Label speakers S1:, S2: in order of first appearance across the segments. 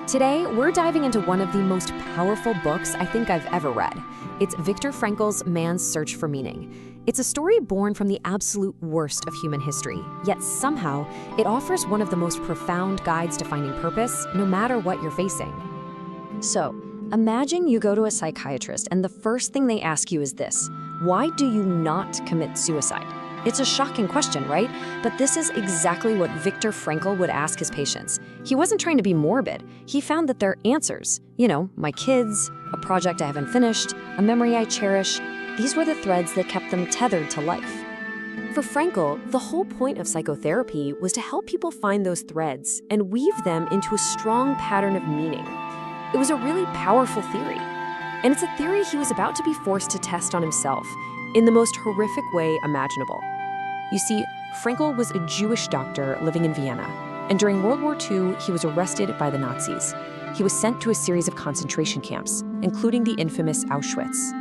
S1: Today, we're diving into one of the most powerful books I think I've ever read. It's Viktor Frankl's Man's Search for Meaning. It's a story born from the absolute worst of human history, yet somehow it offers one of the most profound guides to finding purpose, no matter what you're facing. So, imagine you go to a psychiatrist and the first thing they ask you is this: why do you not commit suicide? It's a shocking question, right? But this is exactly what Viktor Frankl would ask his patients. He wasn't trying to be morbid. He found that their answers, my kids, a project I haven't finished, a memory I cherish, these were the threads that kept them tethered to life. For Frankl, the whole point of psychotherapy was to help people find those threads and weave them into a strong pattern of meaning. It was a really powerful theory. And it's a theory he was about to be forced to test on himself in the most horrific way imaginable. You see, Frankl was a Jewish doctor living in Vienna, and during World War II, he was arrested by the Nazis. He was sent to a series of concentration camps, including the infamous Auschwitz.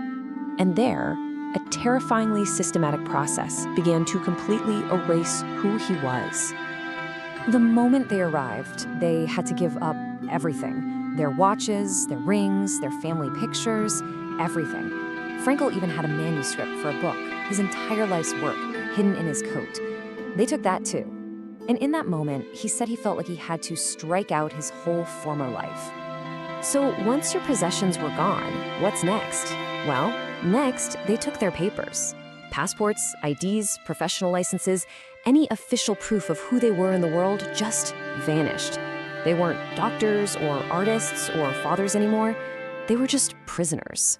S1: And there, a terrifyingly systematic process began to completely erase who he was. The moment they arrived, they had to give up everything. Their watches, their rings, their family pictures, everything. Frankl even had a manuscript for a book, his entire life's work, hidden in his coat. They took that too. And in that moment, he said he felt like he had to strike out his whole former life. So once your possessions were gone, what's next? Well, next, they took their papers. Passports, IDs, professional licenses, any official proof of who they were in the world just vanished. They weren't doctors or artists or fathers anymore. They were just prisoners.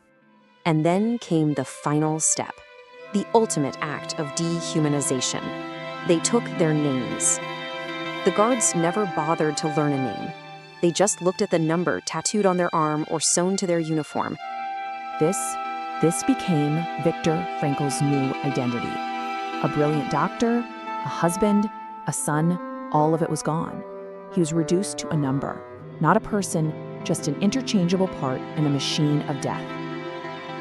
S1: And then came the final step, the ultimate act of dehumanization. They took their names. The guards never bothered to learn a name. They just looked at the number tattooed on their arm or sewn to their uniform.
S2: This became Viktor Frankl's new identity. A brilliant doctor, a husband, a son, all of it was gone. He was reduced to a number, not a person, just an interchangeable part in a machine of death.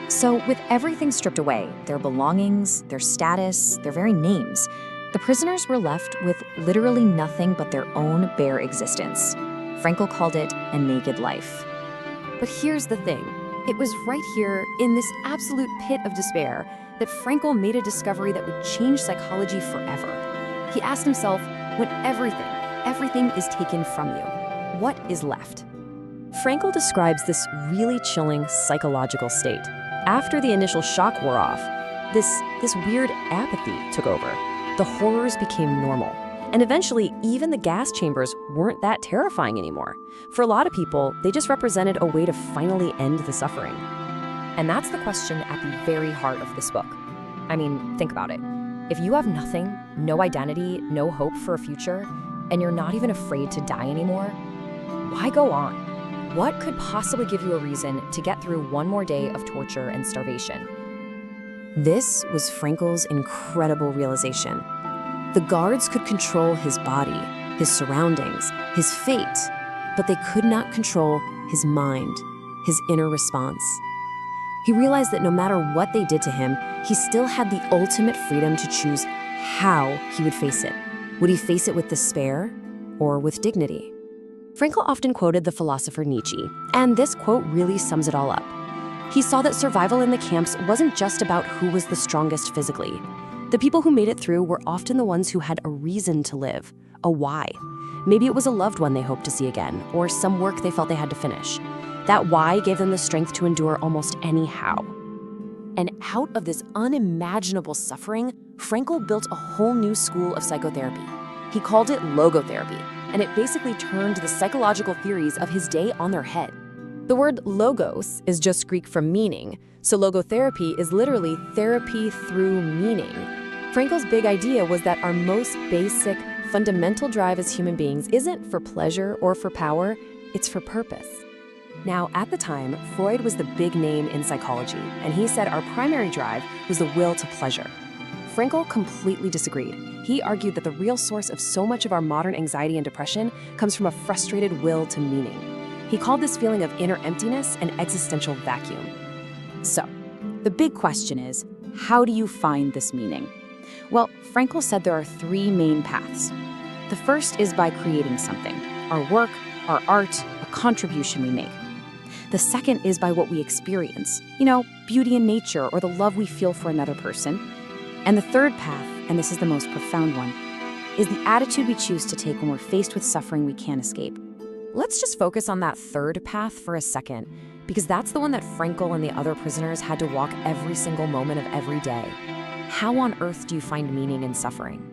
S1: So with everything stripped away, their belongings, their status, their very names, the prisoners were left with literally nothing but their own bare existence. Frankl called it a naked life. But here's the thing. It was right here, in this absolute pit of despair, that Frankl made a discovery that would change psychology forever. He asked himself, when everything is taken from you, what is left? Frankl describes this really chilling psychological state. After the initial shock wore off, this weird apathy took over. The horrors became normal. And eventually, even the gas chambers weren't that terrifying anymore. For a lot of people, they just represented a way to finally end the suffering. And that's the question at the very heart of this book. I mean, think about it. If you have nothing, no identity, no hope for a future, and you're not even afraid to die anymore, why go on? What could possibly give you a reason to get through one more day of torture and starvation? This was Frankl's incredible realization. The guards could control his body, his surroundings, his fate, but they could not control his mind, his inner response. He realized that no matter what they did to him, he still had the ultimate freedom to choose how he would face it. Would he face it with despair or with dignity? Frankl often quoted the philosopher Nietzsche, and this quote really sums it all up. He saw that survival in the camps wasn't just about who was the strongest physically. The people who made it through were often the ones who had a reason to live, a why. Maybe it was a loved one they hoped to see again, or some work they felt they had to finish. That why gave them the strength to endure almost any how. And out of this unimaginable suffering, Frankl built a whole new school of psychotherapy. He called it logotherapy, and it basically turned the psychological theories of his day on their head. The word logos is just Greek for meaning, so logotherapy is literally therapy through meaning. Frankl's big idea was that our most basic, fundamental drive as human beings isn't for pleasure or for power, it's for purpose. Now, at the time, Freud was the big name in psychology, and he said our primary drive was the will to pleasure. Frankl completely disagreed. He argued that the real source of so much of our modern anxiety and depression comes from a frustrated will to meaning. He called this feeling of inner emptiness an existential vacuum.
S2: So, the big question is, how do you find this meaning? Well, Frankl said there are three main paths. The first is by creating something: our work, our art, a contribution we make. The second is by what we experience, beauty in nature or the love we feel for another person. And the third path, and this is the most profound one, is the attitude we choose to take when we're faced with suffering we can't escape.
S1: Let's just focus on that third path for a second, because that's the one that Frankel and the other prisoners had to walk every single moment of every day. How on earth do you find meaning in suffering?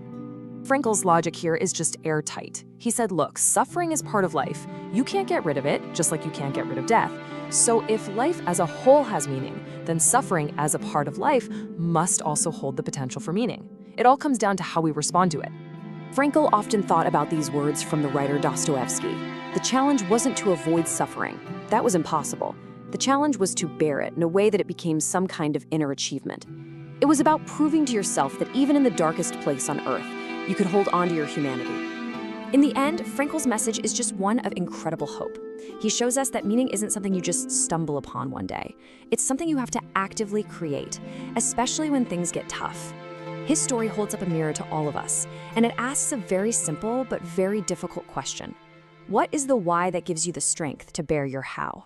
S2: Frankel's logic here is just airtight. He said, look, suffering is part of life. You can't get rid of it, just like you can't get rid of death. So if life as a whole has meaning, then suffering as a part of life must also hold the potential for meaning. It all comes down to how we respond to it.
S1: Frankel often thought about these words from the writer Dostoevsky. The challenge wasn't to avoid suffering. That was impossible. The challenge was to bear it in a way that it became some kind of inner achievement. It was about proving to yourself that even in the darkest place on earth, you could hold on to your humanity. In the end, Frankel's message is just one of incredible hope. He shows us that meaning isn't something you just stumble upon one day. It's something you have to actively create, especially when things get tough. His story holds up a mirror to all of us, and it asks a very simple but very difficult question. What is the why that gives you the strength to bear your how?